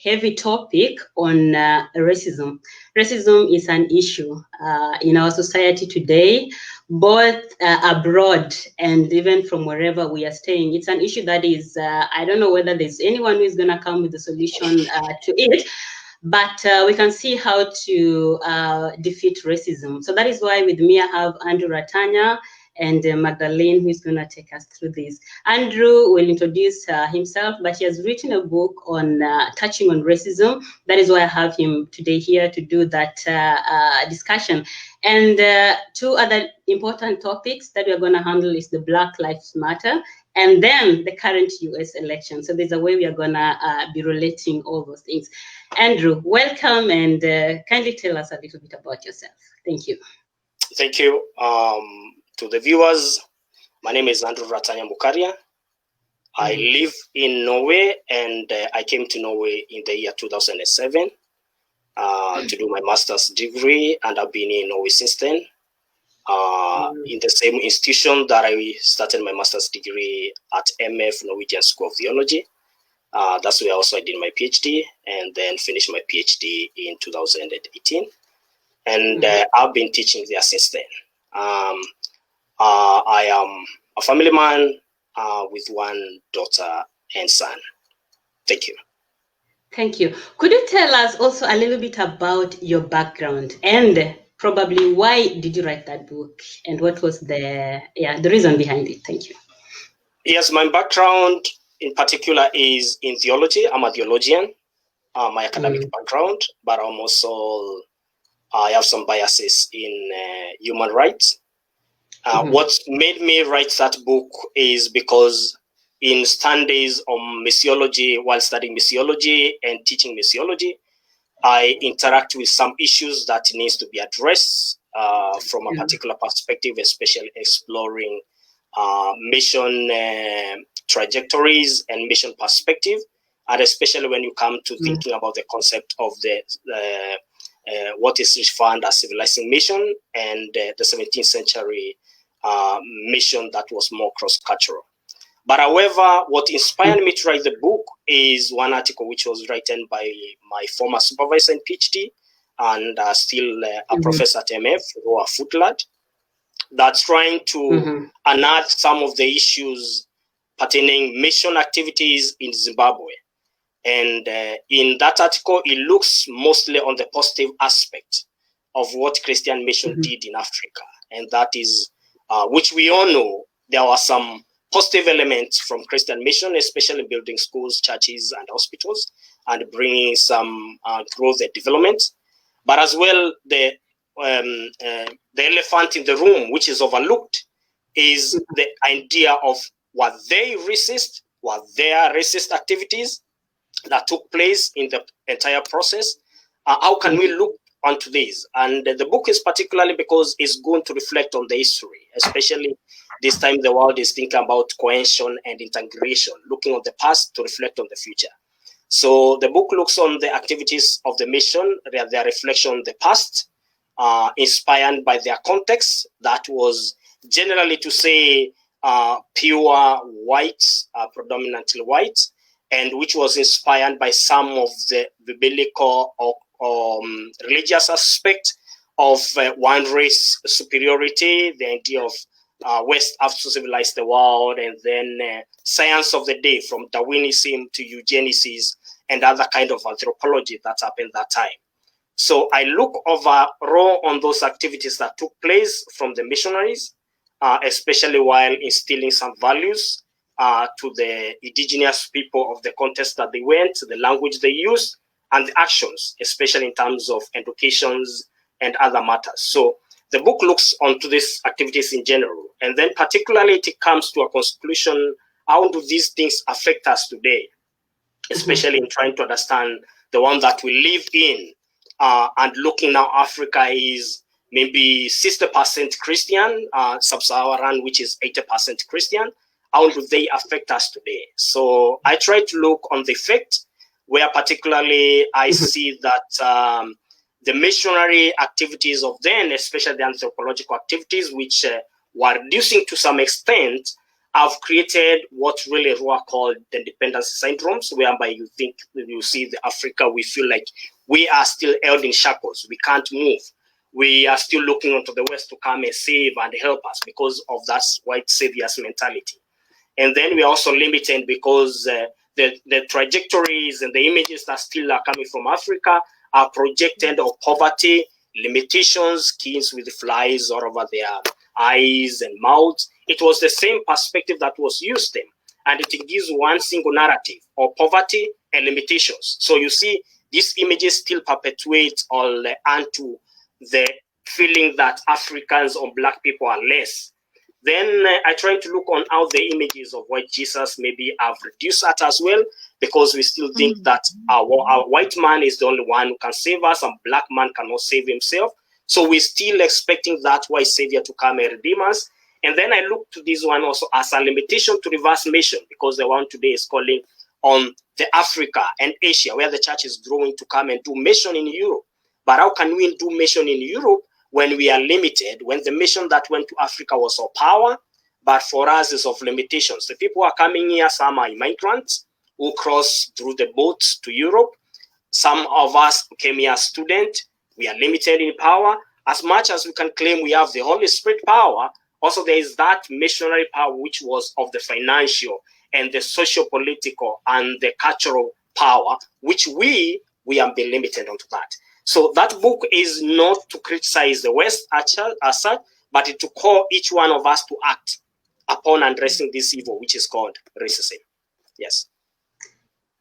heavy topic on racism. Racism is an issue in our society today, both abroad and even from wherever we are staying. It's an issue that is, I don't know whether there's anyone who is going to come with a solution to it, but we can see how to defeat racism. So that is why with me I have Andrew Ratanya and Magdalene, who is going to take us through this. Andrew will introduce himself, but he has written a book on touching on racism. That is why I have him today here to do that discussion. And two other important topics that we're going to handle is the Black Lives Matter and then the current US election. So there's a way we are going to be relating all those things. Andrew, welcome, and kindly tell us a little bit about yourself. Thank you. Thank you. To the viewers, my name is Andrew Ratanya Mukaria. I live in Norway, and I came to Norway in the year 2007 to do my master's degree, and I've been in Norway since then. In the same institution that I started my master's degree at MF, Norwegian School of Theology. That's where also I did my PhD, and then finished my PhD in 2018. And I've been teaching there since then. I am a family man with one daughter and son. Thank you. Thank you. Could you tell us also a little bit about your background and probably why did you write that book and what was the reason behind it? Thank you. Yes, my background in particular is in theology. I'm a theologian, my academic background, but I'm also, I have some biases in human rights. What made me write that book is because in studies on missiology, while studying missiology and teaching missiology, I interact with some issues that needs to be addressed from a particular perspective, especially exploring mission trajectories and mission perspective, and especially when you come to thinking about the concept of the what is referred as civilizing mission and the 17th century mission that was more cross-cultural. But however, what inspired me to write the book is one article which was written by my former supervisor in PhD and still a professor at MF, Roa Footland, that's trying to unearth some of the issues pertaining mission activities in Zimbabwe. And in that article, it looks mostly on the positive aspect of what Christian mission did in Africa. And that is, which we all know, there were some positive elements from Christian mission, especially building schools, churches, and hospitals, and bringing some growth and development. But as well, the elephant in the room, which is overlooked, is the idea of what they resist, what their racist activities that took place in the entire process. How can we look onto this? And the book is particularly because it's going to reflect on the history, especially this time the world is thinking about cohesion and integration, looking on the past to reflect on the future. So the book looks on the activities of the mission, their reflection on the past, inspired by their context that was generally to say pure white, predominantly white, and which was inspired by some of the biblical or religious aspect of one race superiority, the idea of West have to civilize the world, and then science of the day from Darwinism to eugenics and other kind of anthropology that happened that time. So I look overall on those activities that took place from the missionaries, especially while instilling some values to the indigenous people of the context that they went, the language they used, and the actions, especially in terms of educations and other matters. So the book looks onto these activities in general, and then particularly it comes to a conclusion, how do these things affect us today, especially in trying to understand the one that we live in, and looking now Africa is maybe 60% Christian, sub-Saharan, which is 80% Christian. How do they affect us today? So I try to look on the effect, where particularly I see that the missionary activities of then, especially the anthropological activities, which were reducing to some extent, have created what really were called the dependency syndromes, whereby you think, you see the Africa, we feel like we are still held in shackles. We can't move. We are still looking onto the West to come and save and help us because of that white saviors mentality. And then we are also limited because the trajectories and the images that still are coming from Africa are projected of poverty, limitations, kids with flies all over their eyes and mouths. It was the same perspective that was used then, and it gives one single narrative of poverty and limitations. So you see, these images still perpetuate all onto the feeling that Africans or Black people are less. Then I try to look on how the images of white Jesus maybe have reduced that as well, because we still think that our white man is the only one who can save us, and Black man cannot save himself. So we're still expecting that white savior to come and redeem us. And then I look to this one also as a limitation to reverse mission, because the one today is calling on the Africa and Asia, where the church is growing, to come and do mission in Europe. But how can we do mission in Europe when we are limited, when the mission that went to Africa was of power, but for us is of limitations? The people who are coming here, some are immigrants who cross through the boats to Europe. Some of us came here as students. We are limited in power. As much as we can claim we have the Holy Spirit power, also there is that missionary power which was of the financial and the socio-political and the cultural power, which we have been limited onto that. So that book is not to criticize the West as such, but to call each one of us to act upon addressing this evil, which is called racism. Yes.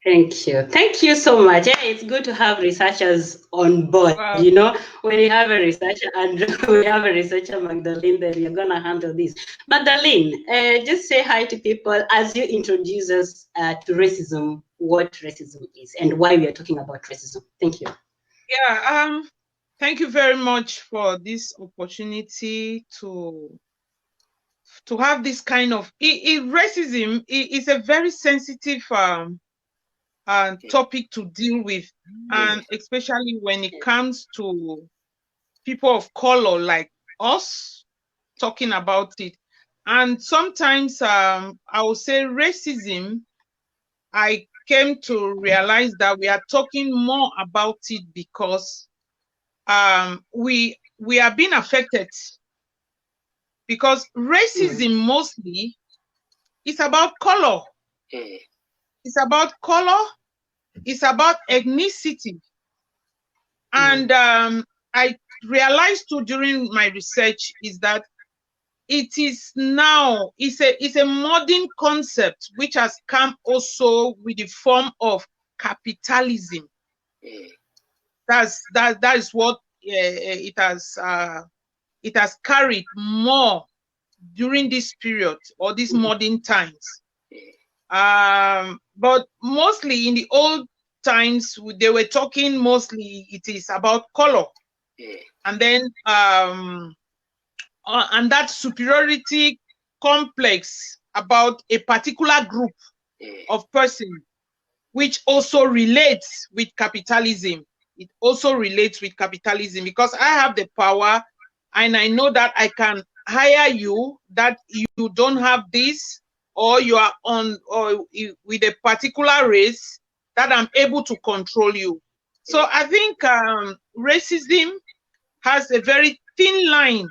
Thank you. Thank you so much. Yeah, it's good to have researchers on board. Wow. You know, when you have a researcher and we have a researcher, Magdalene, then you're going to handle this. Magdalene, just say hi to people as you introduce us to racism, what racism is and why we are talking about racism. Thank you. Yeah, thank you very much for this opportunity to have this kind of racism. Is a very sensitive topic to deal with, and especially when it comes to people of color like us talking about it. And sometimes I would say racism, I came to realize that we are talking more about it because we are being affected, because racism mostly is about color. It's about color. It's about ethnicity. And I realized too during my research is that it is now, it's a modern concept which has come also with the form of capitalism. That is what it has carried more during this period or these modern times. But mostly in the old times, they were talking mostly, it is about color. And then, and that superiority complex about a particular group of persons, which also relates with capitalism. It also relates with capitalism because I have the power and I know that I can hire you, that you don't have this, or you are on or with a particular race, that I'm able to control you. So I think racism has a very thin line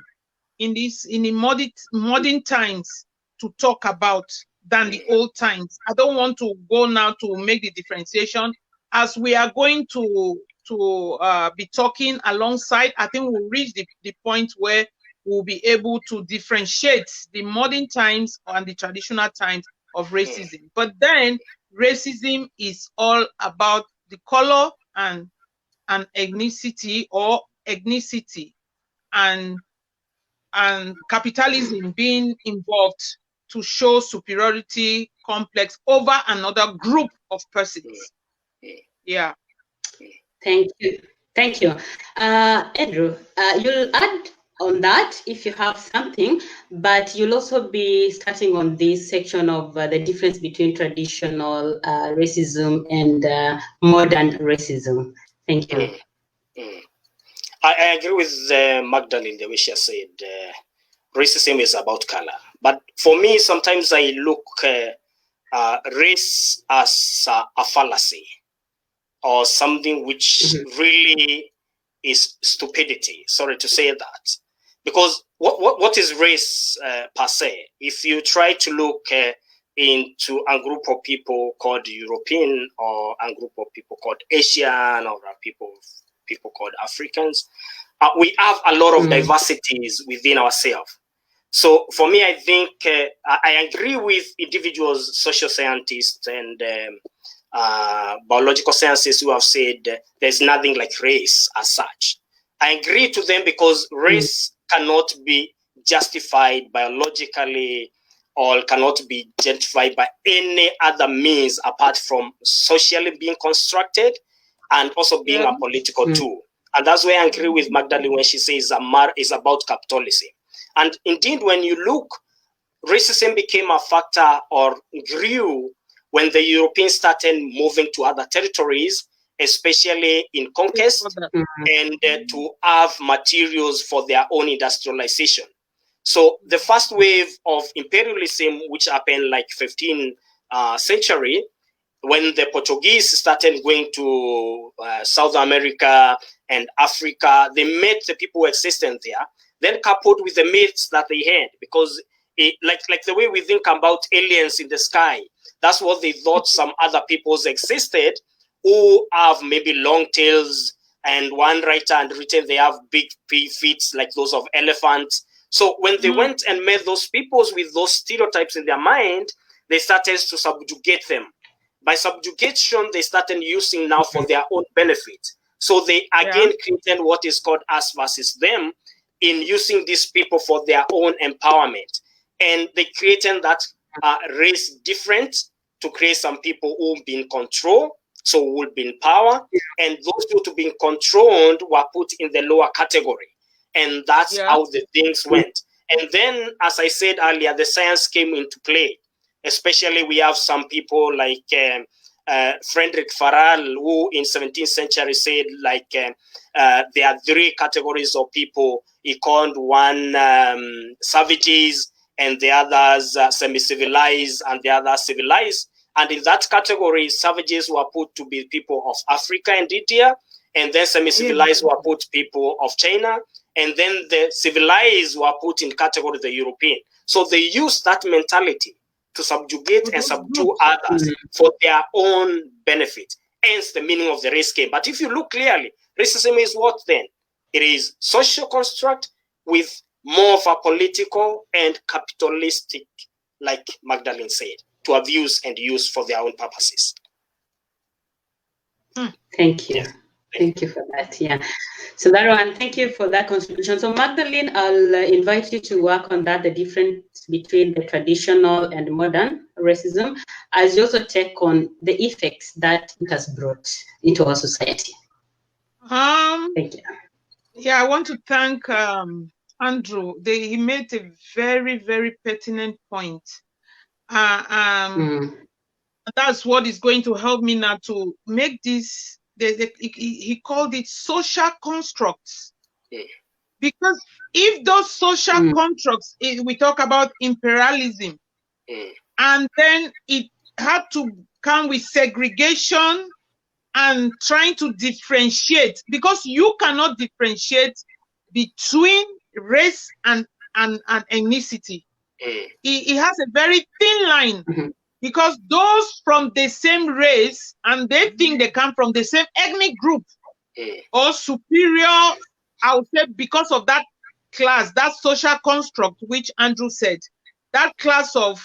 in the modern times to talk about than the old times. I don't want to go now to make the differentiation as we are going to be talking alongside. I think we'll reach the point where we'll be able to differentiate the modern times and the traditional times of racism. But then racism is all about the color and ethnicity or ethnicity and capitalism being involved to show superiority complex over another group of persons. Yeah. Thank you. Thank you. Andrew, you'll add on that if you have something, but you'll also be starting on this section of the difference between traditional racism and modern racism. Thank you. I agree with Magdalene, the way she said racism is about color, But for me, sometimes I look race as a fallacy or something which really is stupidity. Sorry to say that. Because what is race per se? If you try to look into a group of people called European, or a group of people called Asian, or people called Africans, we have a lot of diversities within ourselves. So for me, I think I agree with individuals, social scientists, and biological sciences who have said there's nothing like race as such. I agree to them because race cannot be justified biologically or cannot be justified by any other means apart from socially being constructed and also being a political tool. And that's why I agree with Magdalene when she says is about capitalism. And indeed, when you look, racism became a factor or grew when the Europeans started moving to other territories, especially in conquest, and to have materials for their own industrialization. So the first wave of imperialism, which happened like 15th century, when the Portuguese started going to South America and Africa, they met the people who existed there, then coupled with the myths that they had, because like the way we think about aliens in the sky, that's what they thought some other peoples existed who have maybe long tails, and one writer had written they have big feet like those of elephants. So when they went and met those peoples with those stereotypes in their mind, they started to subjugate them. By subjugation, they started using now for their own benefit. So they again created what is called us versus them, in using these people for their own empowerment. And they created that race different to create some people who will be in control, so who will be in power, and those who to be in controlled were put in the lower category. And that's how the things went. And then, as I said earlier, the science came into play. Especially we have some people like Frederick Farrell, who in 17th century said like there are three categories of people. He called one savages, and the others semi-civilized, and the others civilized. And in that category, savages were put to be people of Africa and India, and then semi-civilized were put people of China, and then the civilized were put in category the European. So they used that mentality to subjugate and subdue others for their own benefit. Hence the meaning of the race came. But if you look clearly, racism is what then? It is social construct with more of a political and capitalistic, like Magdalene said, to abuse and use for their own purposes. Thank you. Thank you for that. So Darwan, thank you for that contribution. So Magdalene, I'll invite you to work on that, the difference between the traditional and modern racism, as you also take on the effects that it has brought into our society. Thank you. Yeah, I want to thank Andrew. He made a very, very pertinent point. That's what is going to help me now to make this. He called it social constructs, because if those social constructs, we talk about imperialism, and then it had to come with segregation and trying to differentiate, because you cannot differentiate between race and ethnicity. It has a very thin line. Because those from the same race, and they think they come from the same ethnic group or superior, I would say, because of that class, that social construct, which Andrew said, that class of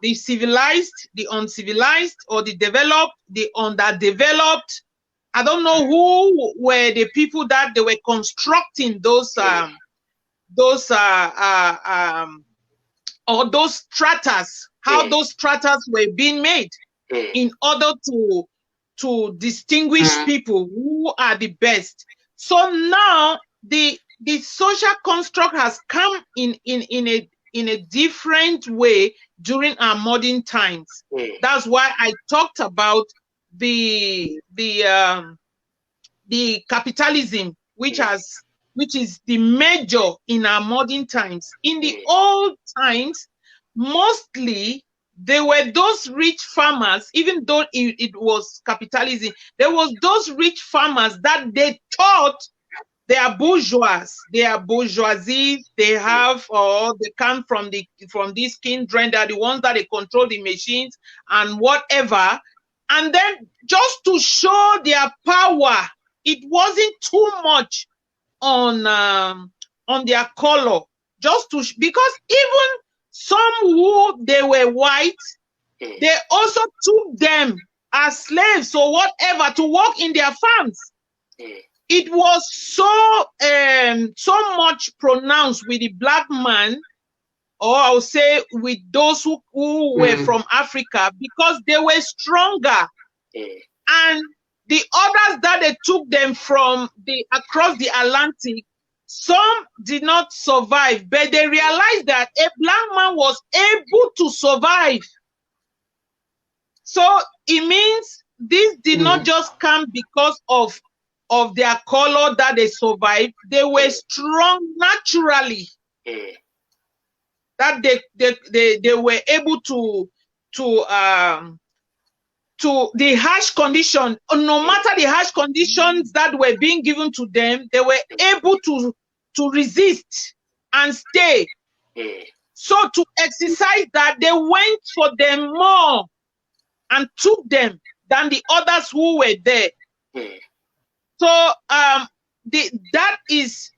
the civilized, the uncivilized, or the developed, the underdeveloped. I don't know who were the people that they were constructing those or those stratas, how those stratas were being made in order to distinguish people who are the best. So now the social construct has come in a different way during our modern times. That's why I talked about the capitalism, which is the major in our modern times. In the old times, mostly they were those rich farmers, even though it was capitalism, there was those rich farmers that they thought they are bourgeois, they are bourgeoisie, they have, or they come from this kindred, they're the ones that they control the machines and whatever. And then just to show their power, it wasn't too much on their color, just to because even some who they were white, they also took them as slaves or whatever to work in their farms. It was so much pronounced with the black man, or I'll say with those who were from Africa, because they were stronger. And the others that they took them from across the Atlantic, some did not survive, but they realized that a black man was able to survive. So it means this did not just come because of their color that they survived. They were strong naturally. That they were able to the harsh condition, no matter the harsh conditions that were being given to them, they were able to resist and stay. So to exercise that, they went for them more and took them than the others who were there. So that is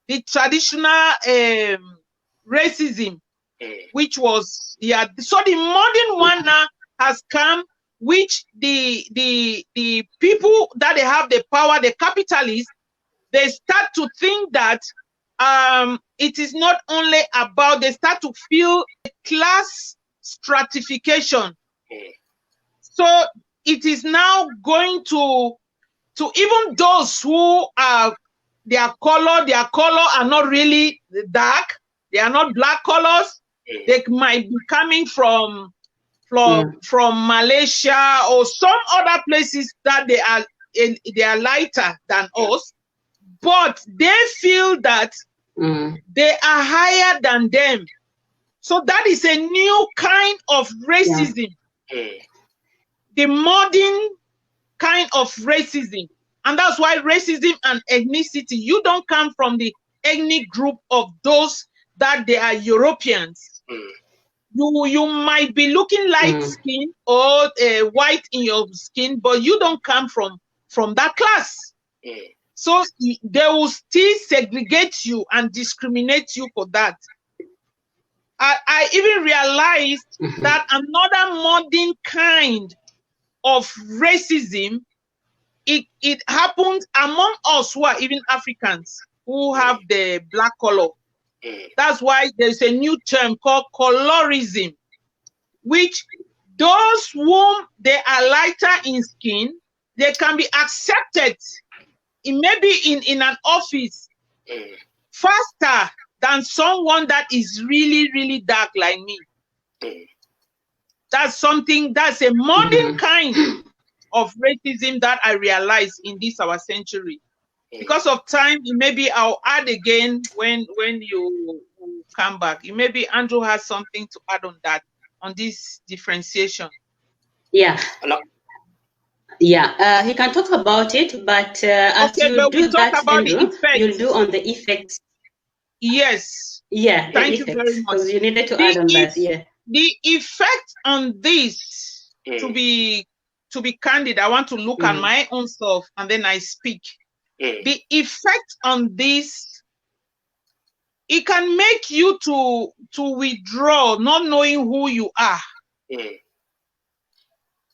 the traditional racism, which was, so the modern one now has come, which the people that they have the power, the capitalists, they start to think that it is not only about, they start to feel class stratification. So it is now going to even those who are their color are not really dark, they are not black colors, they might be coming from Malaysia or some other places that they are lighter than us, but they feel that they are higher than them. So that is a new kind of racism, the modern kind of racism. And that's why racism and ethnicity, you don't come from the ethnic group of those that they are Europeans. You might be looking light skin or white in your skin, but you don't come from that class. So they will still segregate you and discriminate you for that. I even realized that another modern kind of racism, it happens among us who are even Africans, who have the black color. That's why there's a new term called colorism, which those whom they are lighter in skin, they can be accepted maybe in an office faster than someone that is really, really dark like me. That's a modern kind of racism that I realized in this our century. Because of time, maybe I'll add again when you come back. Maybe Andrew has something to add on that, on this differentiation. Yeah. Yeah, he can talk about it, but as okay, you but do that, Andrew, you'll do on the effects. Yes. Yeah, thank you very much. Because you needed to add on that, yeah. The effect on this, to be candid, I want to look at my own self and then I speak. The effect on this, it can make you to withdraw, not knowing who you are.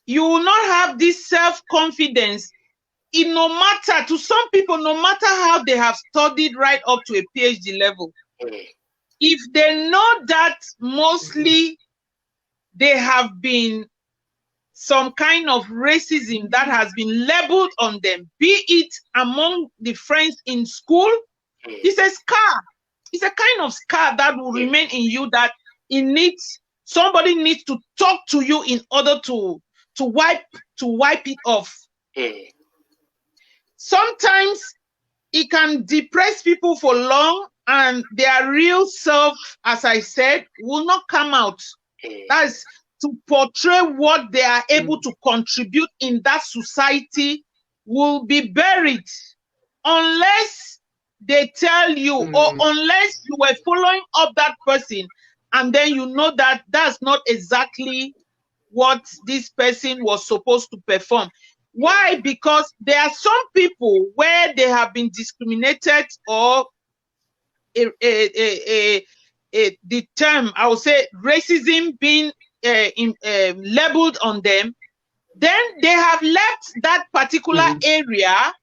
You will not have this self-confidence. No matter, to some people, no matter how they have studied right up to a PhD level, if they know that mostly they have been some kind of racism that has been labeled on them, be it among the friends in school, it's a scar. It's a kind of scar that will remain in you, that somebody needs to talk to you in order to wipe it off. Sometimes it can depress people for long, and their real self, as I said, will not come out. That's to portray what they are able to contribute in that society will be buried unless they tell you, or unless you were following up that person, and then you know that that's not exactly what this person was supposed to perform. Why? Because there are some people where they have been discriminated, or the term, I would say, racism being labeled on them, then they have left that particular area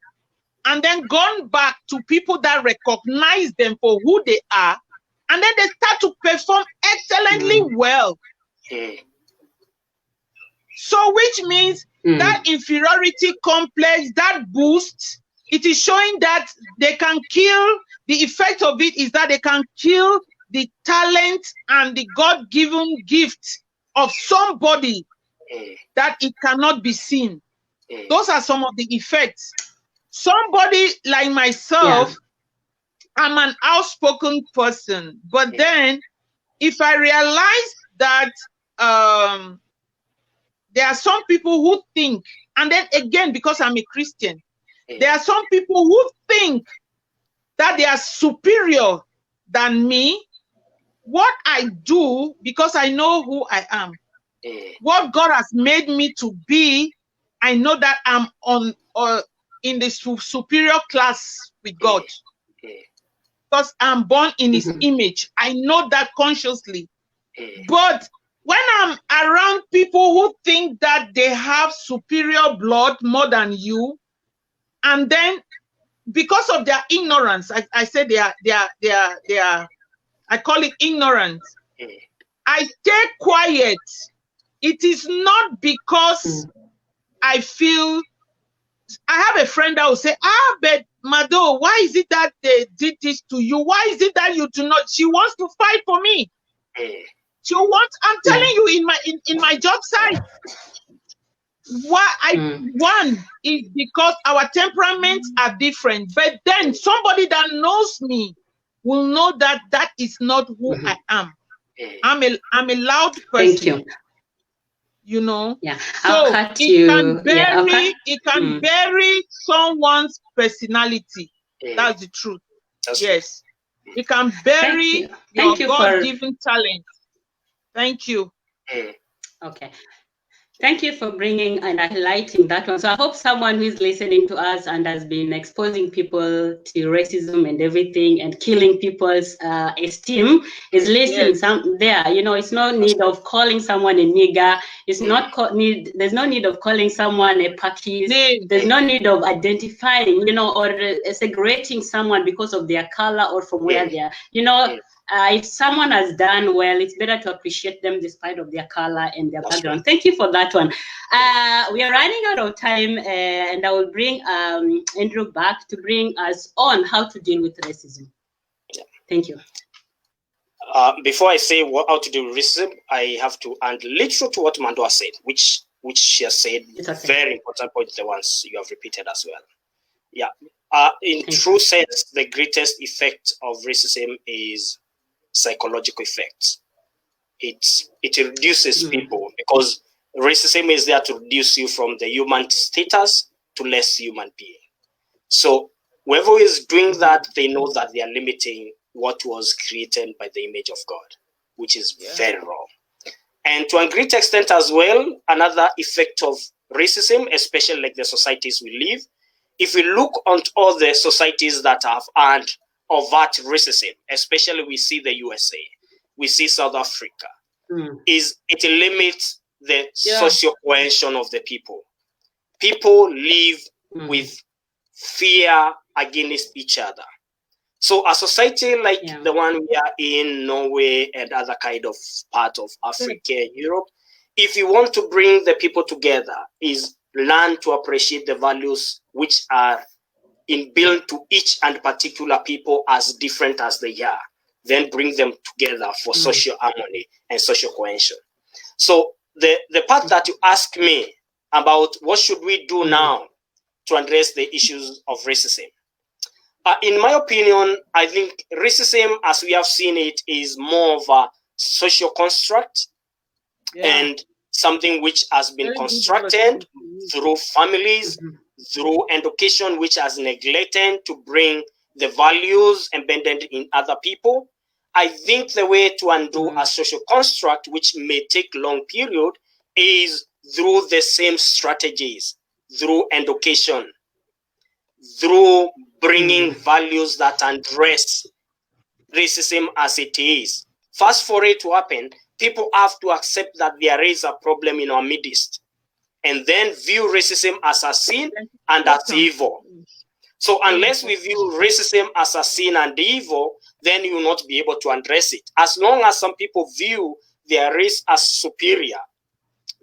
and then gone back to people that recognize them for who they are, and then they start to perform excellently well. So which means that inferiority complex, that boost, it is showing that they can kill, the effect of it is that they can kill the talent and the God-given gift of somebody, that it cannot be seen. Those are some of the effects. Somebody like myself, I'm an outspoken person, but then if I realize that there are some people who think, and then again, because I'm a Christian, there are some people who think that they are superior than me. What I do, because I know who I am, what God has made me to be, I know that I'm on in the superior class with God, because I'm born in His image. I know that consciously. But when I'm around people who think that they have superior blood more than you, and then because of their ignorance, I say they are, I call it ignorance, I stay quiet. It is not because I feel, I have a friend that will say, but Mado, why is it that they did this to you? Why is it that you do not? She wants to fight for me. She wants, I'm telling you, in my job site. One is because our temperaments are different, but then somebody that knows me will know that that is not who I am. I'm a loud person. Thank you. You know, yeah, so it can bury someone's personality. That's the truth. Yes, it can bury your God-given talent. Thank you. Okay. Thank you for bringing and highlighting that one. So I hope someone who is listening to us and has been exposing people to racism and everything and killing people's esteem is listening. There, you know, it's no need of calling someone a nigger. It's not there's no need of calling someone a Pakis. There's no need of identifying, you know, or segregating someone because of their color or from where they are. You know, if someone has done well, it's better to appreciate them despite of their color and their background. Thank you for that one. We are running out of time, and I will bring Andrew back to bring us on how to deal with racism. Thank you. Before I say how to deal with racism, I have to add literal to what Mando said, which she has said, very important point, the ones you have repeated as well. Yeah. In true sense, the greatest effect of racism is psychological effects. It reduces people, because racism is there to reduce you from the human status to less human being. So whoever is doing that, they know that they are limiting what was created by the image of God, which is very wrong. And to a great extent as well, another effect of racism, especially like the societies we live, if we look on all the societies that have earned overt racism, especially we see the USA, we see South Africa, is it limits the social cohesion of the people. People live with fear against each other. So a society like the one we are in, Norway and other kind of part of Africa, Europe, if you want to bring the people together, is learn to appreciate the values which are inbuilt to each and particular people as different as they are, then bring them together for social harmony and social cohesion. So the part that you ask me about what should we do now to address the issues of racism, In my opinion, I think racism, as we have seen it, is more of a social construct and something which has been constructed through families, through education, which has neglected to bring the values embedded in other people. I think the way to undo a social construct, which may take long period, is through the same strategies, through education, through bringing values that address racism as it is. First, for it to happen, people have to accept that there is a problem in our midst, and then view racism as a sin and as evil. So unless we view racism as a sin and evil, then you will not be able to address it. As long as some people view their race as superior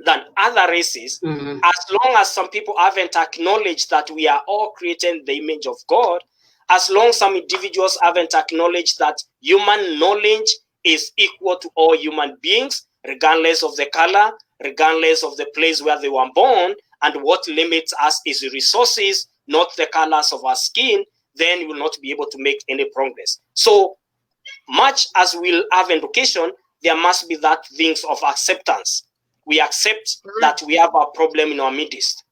than other races, as long as some people haven't acknowledged that we are all created in the image of God, as long as some individuals haven't acknowledged that human knowledge is equal to all human beings, regardless of the color, regardless of the place where they were born, and what limits us is resources, not the colors of our skin, then you will not be able to make any progress. So much as we'll have education, there must be that things of acceptance. We accept that we have a problem in our midst.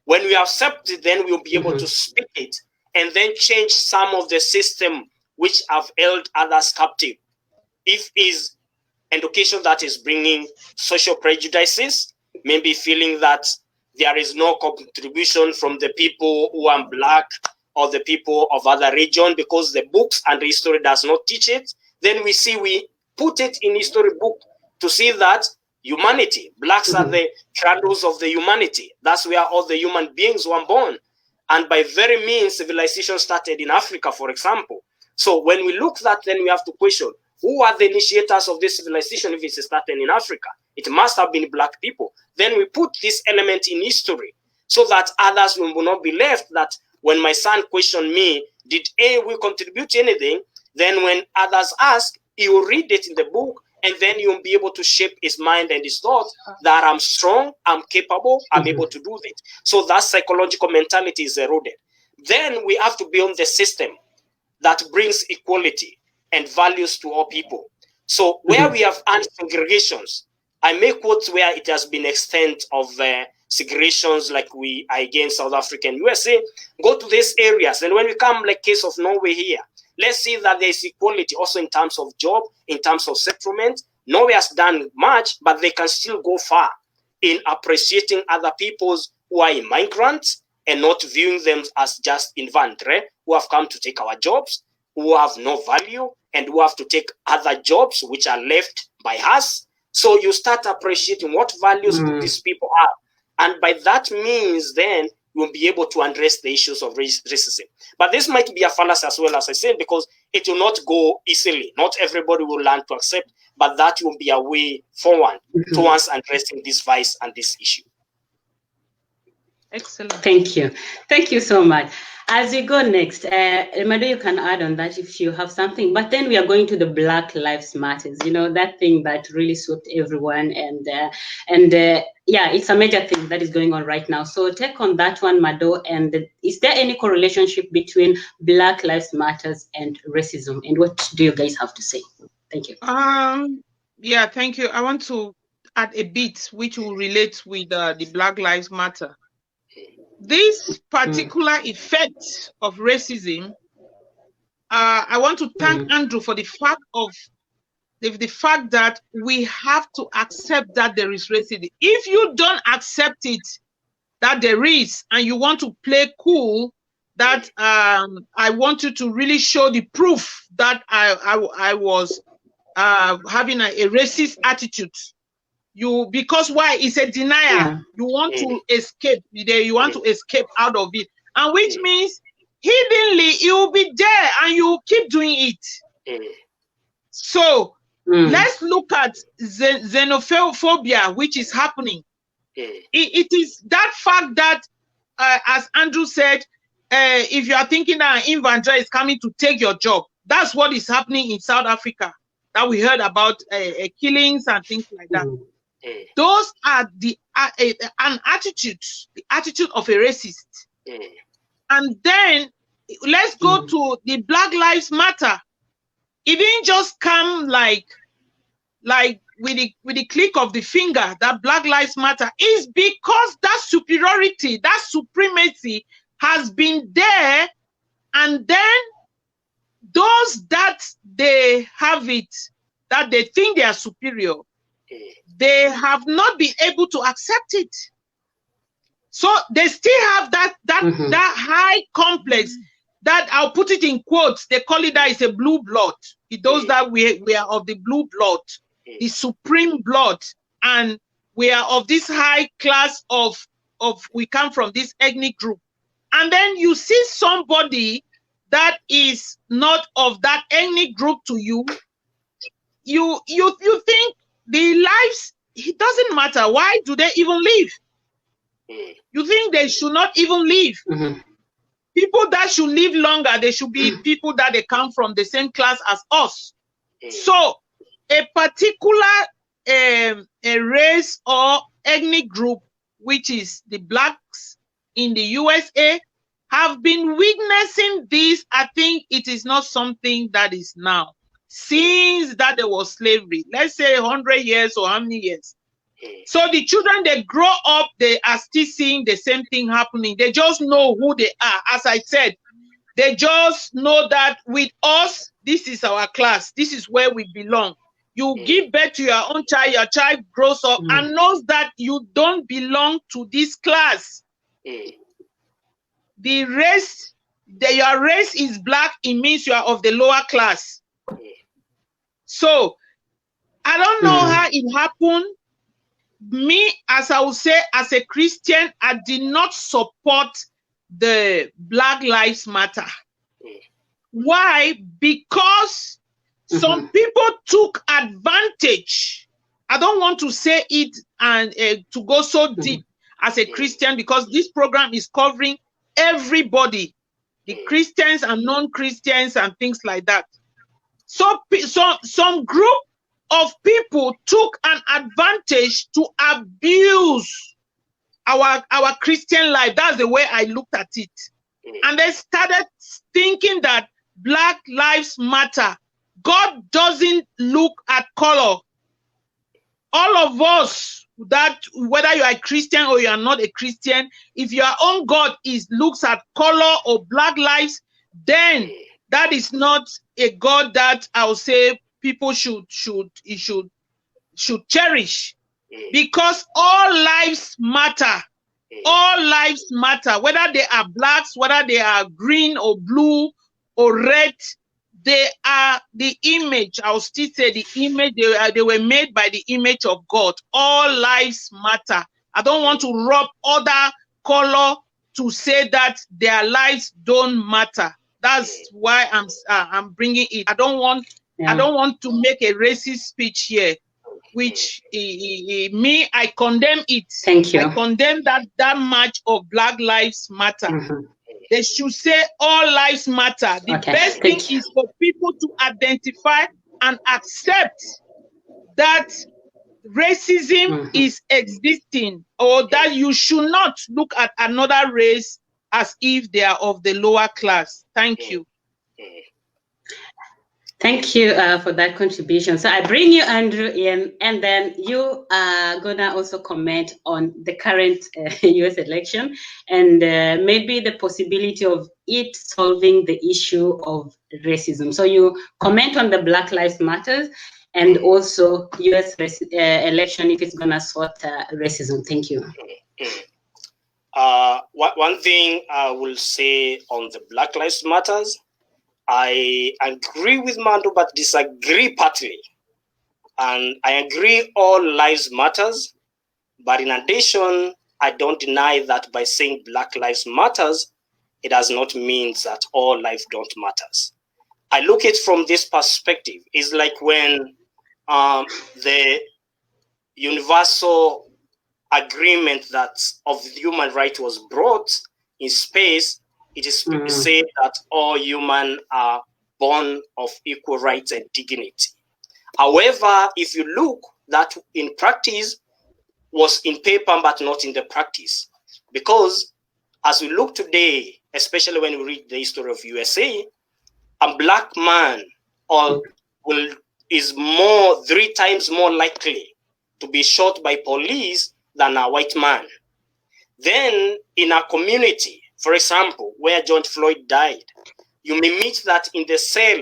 When we accept it, then we'll be able to speak it and then change some of the system which have held others captive. If is education that is bringing social prejudices, maybe feeling that there is no contribution from the people who are black or the people of other region because the books and the history does not teach it, then we put it in history book to see that humanity, blacks are the cradles of the humanity. That's where all the human beings were born. And by very means, civilization started in Africa, for example. So when we look at that, then we have to question, who are the initiators of this civilization if it's started in Africa? It must have been black people. Then we put this element in history so that others will not be left that when my son questioned me, did we contribute anything? Then when others ask, he will read it in the book, and then you'll be able to shape his mind and his thoughts that I'm strong, I'm capable, I'm able to do it. So that psychological mentality is eroded. Then we have to build the system that brings equality and values to all people. So where we have segregations, I may quote where it has been extent of segregations like we are against South Africa and USA, go to these areas. And when we come like case of Norway here, let's see that there's equality also in terms of job, in terms of settlement. Norway has done much, but they can still go far in appreciating other peoples who are immigrants and not viewing them as just invandre, who have come to take our jobs, who have no value, and who have to take other jobs which are left by us. So you start appreciating what values do these people have. And by that means, then you'll be able to address the issues of racism. But this might be a fallacy as well, as I said, because it will not go easily. Not everybody will learn to accept, but that will be a way forward towards addressing this vice and this issue. Excellent. Thank you. Thank you so much. As we go next, Lynn-Mado, you can add on that if you have something, but then we are going to the Black Lives Matters, you know, that thing that really swept everyone, and yeah, it's a major thing that is going on right now. So take on that one, Mado, and is there any correlation between Black Lives Matters and racism, and what do you guys have to say? Thank you. Yeah, thank you. I want to add a bit which will relate with the Black Lives Matter. This particular effect of racism, I want to thank Andrew for the fact of the fact that we have to accept that there is racism. If you don't accept it, that there is, and you want to play cool, that I want you to really show the proof that I was having a racist attitude. Because why? It's a denial. You want to escape. You want to escape out of it, and which means hiddenly you will be there and you will keep doing it. So let's look at xenophobia, which is happening. It is that fact that, as Andrew said, if you are thinking that an invader is coming to take your job, that's what is happening in South Africa. That we heard about killings and things like that. Those are an attitude, the attitude of a racist. And then let's go to the Black Lives Matter. It didn't just come like with the click of the finger that Black Lives Matter. Is because that superiority, that supremacy has been there, and then those that they have it, that they think they are superior, they have not been able to accept it. So they still have that high complex, that I'll put it in quotes, they call it that it's a blue blood. It those that we are of the blue blood, the supreme blood, and we are of this high class of we come from this ethnic group. And then you see somebody that is not of that ethnic group to you, you think the lives, it doesn't matter. Why do they even live? You think they should not even live? People that should live longer, they should be people that they come from the same class as us. So a particular a race or ethnic group, which is the blacks in the USA, have been witnessing this. I think it is not something that is now. Since that there was slavery, let's say 100 years or how many years. So the children, they grow up, they are still seeing the same thing happening. They just know who they are. As I said, they just know that with us, this is our class. This is where we belong. You give birth to your own child, your child grows up and knows that you don't belong to this class. The race, your race is black, it means you are of the lower class. So I don't know how it happened. Me, as I would say, as a Christian, I did not support the Black Lives Matter. Why? Because some people took advantage. I don't want to say it and to go so deep as a Christian, because this program is covering everybody, the Christians and non-Christians and things like that. So some group of people took an advantage to abuse our Christian life. That's the way I looked at it. And they started thinking that Black Lives Matter. God doesn't look at color. All of us, that whether you are a Christian or you are not a Christian, if your own God looks at color or black lives, then that is not a God that I would say people should cherish, because all lives matter. All lives matter, whether they are blacks, whether they are green or blue or red. They are the image. I'll still say the image. They were made by the image of God. All lives matter. I don't want to rub other color to say that their lives don't matter. That's why I'm bringing it. I don't want to make a racist speech here, which me, I condemn it. Thank you. I condemn that much of Black Lives Matter. They should say all lives matter. The best thing is for people to identify and accept that racism is existing, or that you should not look at another race as if they are of the lower class. Thank you. Thank you for that contribution. So I bring you, Andrew, in, and then you are gonna also comment on the current US election and maybe the possibility of it solving the issue of racism. So you comment on the Black Lives Matters and also US election, if it's gonna sort racism. Thank you. One thing I will say on the Black Lives Matters, I agree with Mado, but disagree partly. And I agree all lives matters, but in addition, I don't deny that by saying Black Lives Matters, it does not mean that all lives don't matters. I look at it from this perspective. It's like when the universal agreement that of human right was brought in space. It is said that all humans are born of equal rights and dignity. However, if you look, that in practice was in paper but not in the practice. Because as we look today, especially when we read the history of USA, a black man is 3 times more likely to be shot by police than a white man. Then in a community, for example, where George Floyd died, you may meet that in the cell,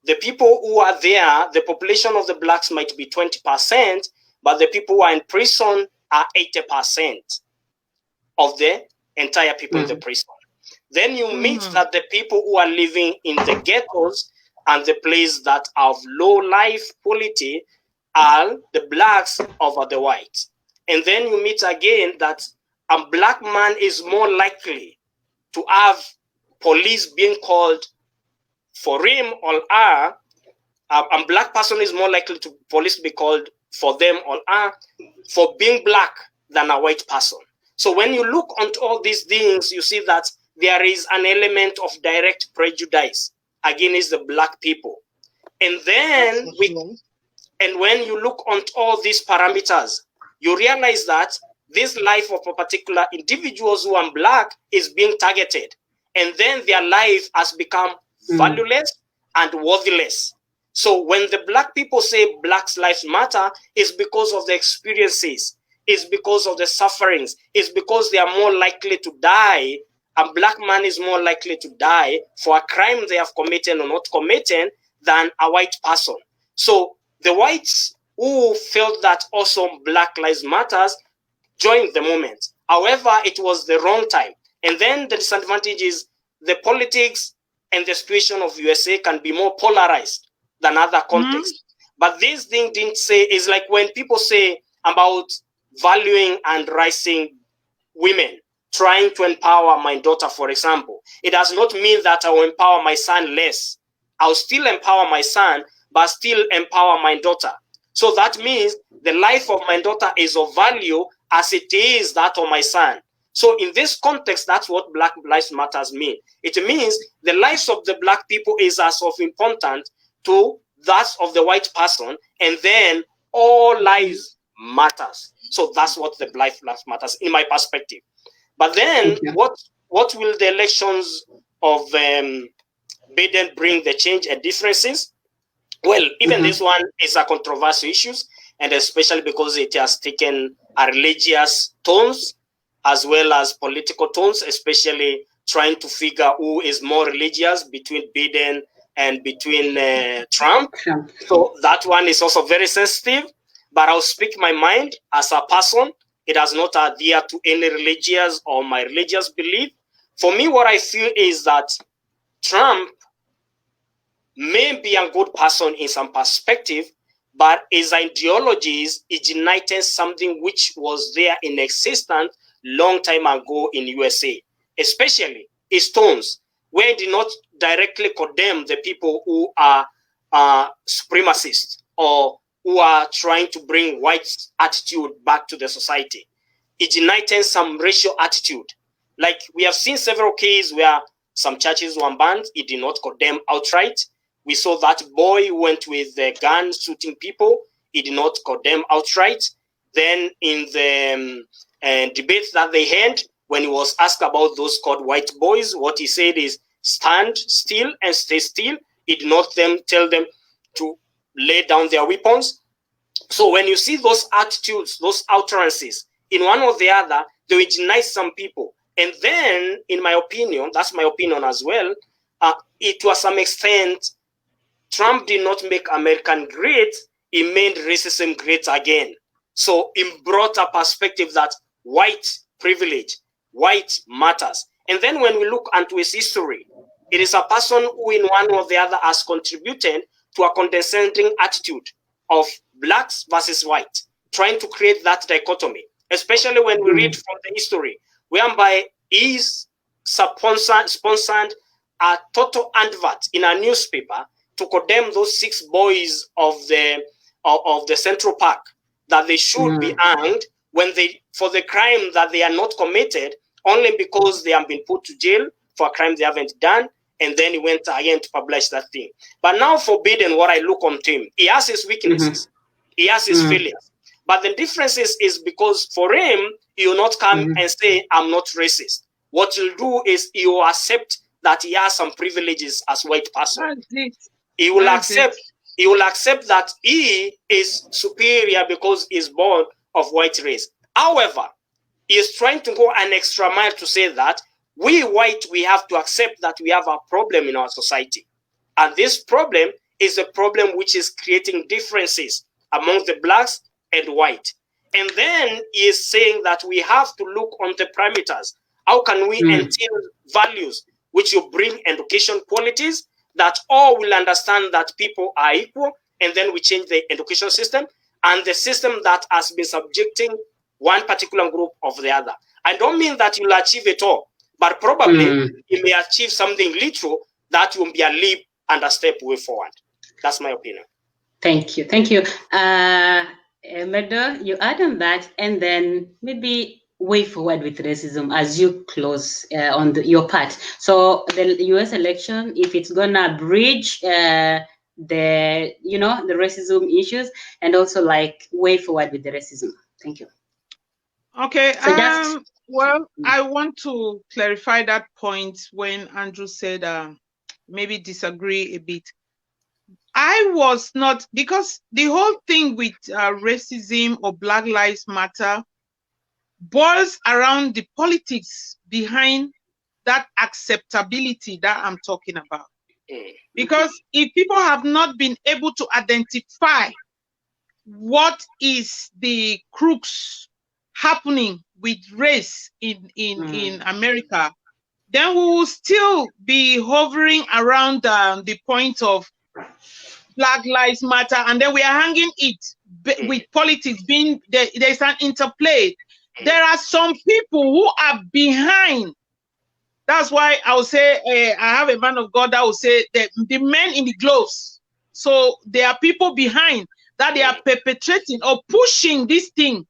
the people who are there, the population of the blacks might be 20%, but the people who are in prison are 80% of the entire people in the prison. Then you meet that the people who are living in the ghettos and the place that have low life quality are the blacks over the whites. And then you meet again that a black man is more likely to have police being called for him or her. A black person is more likely to police be called for them or her for being black than a white person. So when you look onto all these things, you see that there is an element of direct prejudice against the black people. And then when you look onto all these parameters, you realize that this life of a particular individuals who are black is being targeted. And then their life has become valueless and worthless. So when the black people say Black Lives Matter, it's because of the experiences, it's because of the sufferings, it's because they are more likely to die. A black man is more likely to die for a crime they have committed or not committed than a white person. So the whites who felt that also Black Lives Matters joined the movement. However, it was the wrong time. And then the disadvantage is the politics and the situation of USA can be more polarized than other contexts. But this thing didn't say, is like when people say about valuing and raising women, trying to empower my daughter, for example, it does not mean that I will empower my son less. I'll still empower my son, but still empower my daughter. So that means the life of my daughter is of value as it is that of my son. So in this context, that's what Black Lives Matters mean. It means the lives of the black people is as of important to that of the white person, and then all lives matters. So that's what the Black Lives Matters in my perspective. But then what will the elections of Biden bring the change and differences? Well, even this one is a controversial issue, and especially because it has taken a religious tones as well as political tones, especially trying to figure who is more religious between Biden and between Trump. So that one is also very sensitive, but I'll speak my mind as a person. It has not adhered to any religious or my religious belief. For me, what I feel is that Trump may be a good person in some perspective, but his ideologies ignited something which was there in existence long time ago in USA, especially his tones, where he did not directly condemn the people who are supremacists or who are trying to bring white attitude back to the society. It ignited some racial attitude. Like we have seen several cases where some churches were banned. It did not condemn outright. We saw that boy who went with the gun shooting people. He did not condemn outright. Then in the debate that they had, when he was asked about those called white boys, what he said is stand still and stay still. He did not tell them to lay down their weapons. So when you see those attitudes, those utterances, in one or the other, they will ignite some people. And then, in my opinion, that's my opinion as well, it to some extent, Trump did not make America great, he made racism great again. So he brought a perspective that white privilege, white matters. And then when we look into his history, it is a person who in one or the other has contributed to a condescending attitude of blacks versus white, trying to create that dichotomy, especially when we read from the history, whereby he's sponsored a total advert in a newspaper to condemn those 6 boys of the Central Park, that they should be hanged when they for the crime that they are not committed, only because they have been put to jail for a crime they haven't done. And then he went again to publish that thing. But now for Biden, what I look on him, he has his weaknesses, he has his failures. But the difference is because for him, he will not come and say, I'm not racist. what you'll do is you will accept that he has some privileges as white person. He will accept that he is superior because he's born of white race. However, he is trying to go an extra mile to say that we white, we have to accept that we have a problem in our society. And this problem is a problem which is creating differences among the blacks and white. And then he is saying that we have to look on the parameters. How can we entail values which will bring education qualities that all will understand that people are equal, and then we change the education system and the system that has been subjecting one particular group of the other. I don't mean that you'll achieve it all, but probably you may achieve something little that will be a leap and a step way forward. That's my opinion. Thank you. Thank you. Medo, you add on that, and then maybe way forward with racism as you close on your part. So the US election, if it's gonna bridge the racism issues, and also like way forward with the racism. Thank you. Okay. So well, I want to clarify that point when Andrew said maybe disagree a bit. I was not, because the whole thing with racism or Black Lives Matter boils around the politics behind that acceptability that I'm talking about. Because if people have not been able to identify what is the crux happening with race in America, then we will still be hovering around the point of Black Lives Matter, and then we are hanging it with politics being there's an interplay. There are some people who are behind. That's why I will say I have a man of God that will say that the men in the gloves. So there are people behind that they are perpetrating or pushing this thing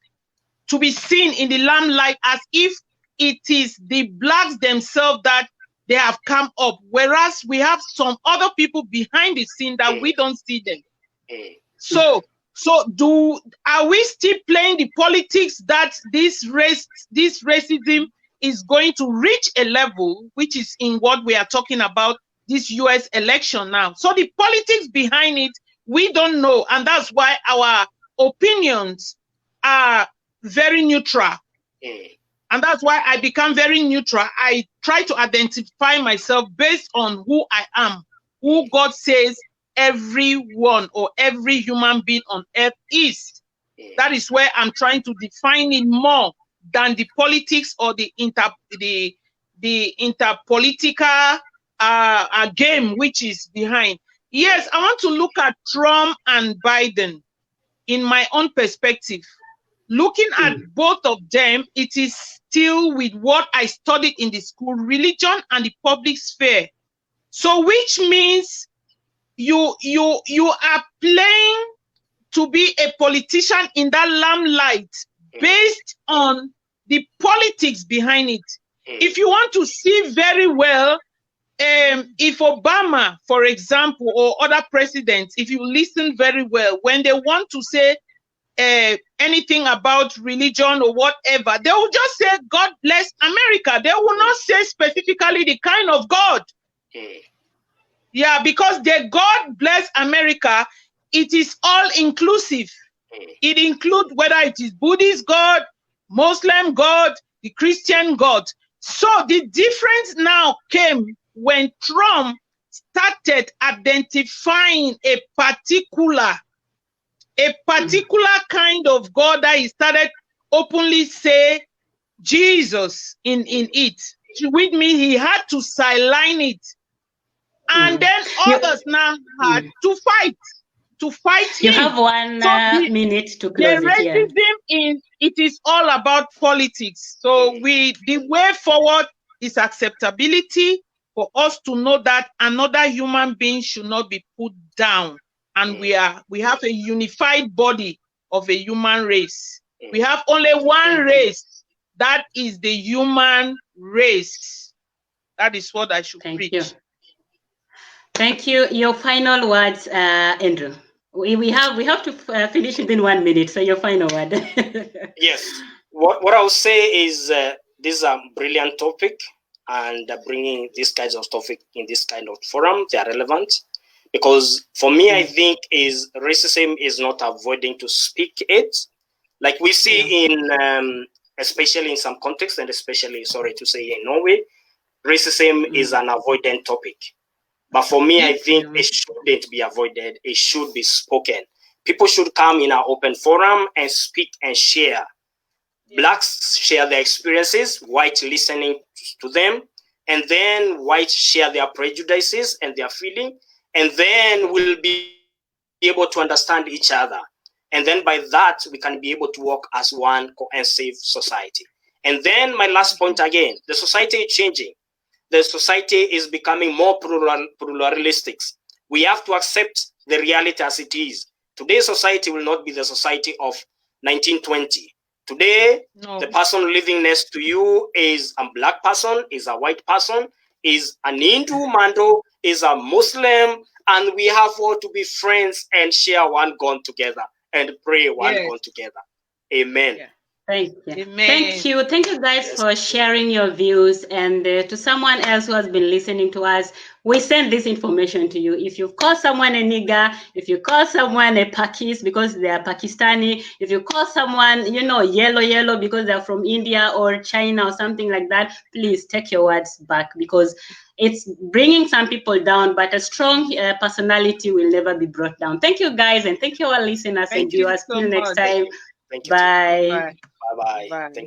to be seen in the limelight as if it is the blacks themselves that they have come up, whereas we have some other people behind the scene that we don't see them. So are we still playing the politics that this racism is going to reach a level, which is in what we are talking about, this US election now? So the politics behind it, we don't know, and that's why our opinions are very neutral. And that's why I become very neutral. I try to identify myself based on who I am, who God says everyone or every human being on earth is. That is where I'm trying to define it more than the politics or the interpolitical game which is behind. Yes, I want to look at Trump and Biden in my own perspective. Looking at both of them, it is still with what I studied in the school, religion and the public sphere. So which means you are playing to be a politician in that limelight based on the politics behind it. If you want to see very well, if Obama, for example, or other presidents, if you listen very well, when they want to say anything about religion or whatever, they will just say, God bless America. They will not say specifically the kind of God. Yeah, because the God bless America, it is all inclusive. It includes whether it is Buddhist God, Muslim God, the Christian God. So the difference now came when Trump started identifying a particular kind of God that he started openly say Jesus in it. With me, he had to sideline it. And then others now had to fight him. You have 1 minute to close it. Racism it is all about politics. So the way forward is acceptability for us to know that another human being should not be put down. And we have a unified body of a human race. We have only one race. That is the human race. That is what I should preach. Thank you. Your final words, Andrew. We have to finish within 1 minute. So your final word. Yes. What I will say is this is a brilliant topic, and bringing these kinds of topic in this kind of forum, they are relevant. Because for me, I think is racism is not avoiding to speak it, like we see in especially in some contexts, and especially, sorry to say, in Norway, racism is an avoidant topic. But for me, I think it shouldn't be avoided. It should be spoken. People should come in an open forum and speak and share. Blacks share their experiences, white listening to them, and then white share their prejudices and their feeling, and then we'll be able to understand each other. And then by that, we can be able to work as one cohesive society. And then my last point again, the society is changing. The society is becoming more pluralistic. We have to accept the reality as it is. Today's society will not be the society of 1920. Today, the person living next to you is a black person, is a white person, is an Hindu, Mando, is a Muslim, and we have all to be friends and share one God together and pray one God together. Amen. Yeah. Thank you. Amen. Thank you guys for sharing your views. And to someone else who has been listening to us, we send this information to you. If you call someone a nigger, if you call someone a Pakis because they are Pakistani, if you call someone, you know, yellow because they're from India or China or something like that, please take your words back, because it's bringing some people down, but a strong personality will never be brought down. Thank you guys, and thank you our listeners and viewers. Till next time. Thank you. Bye. Bye-bye.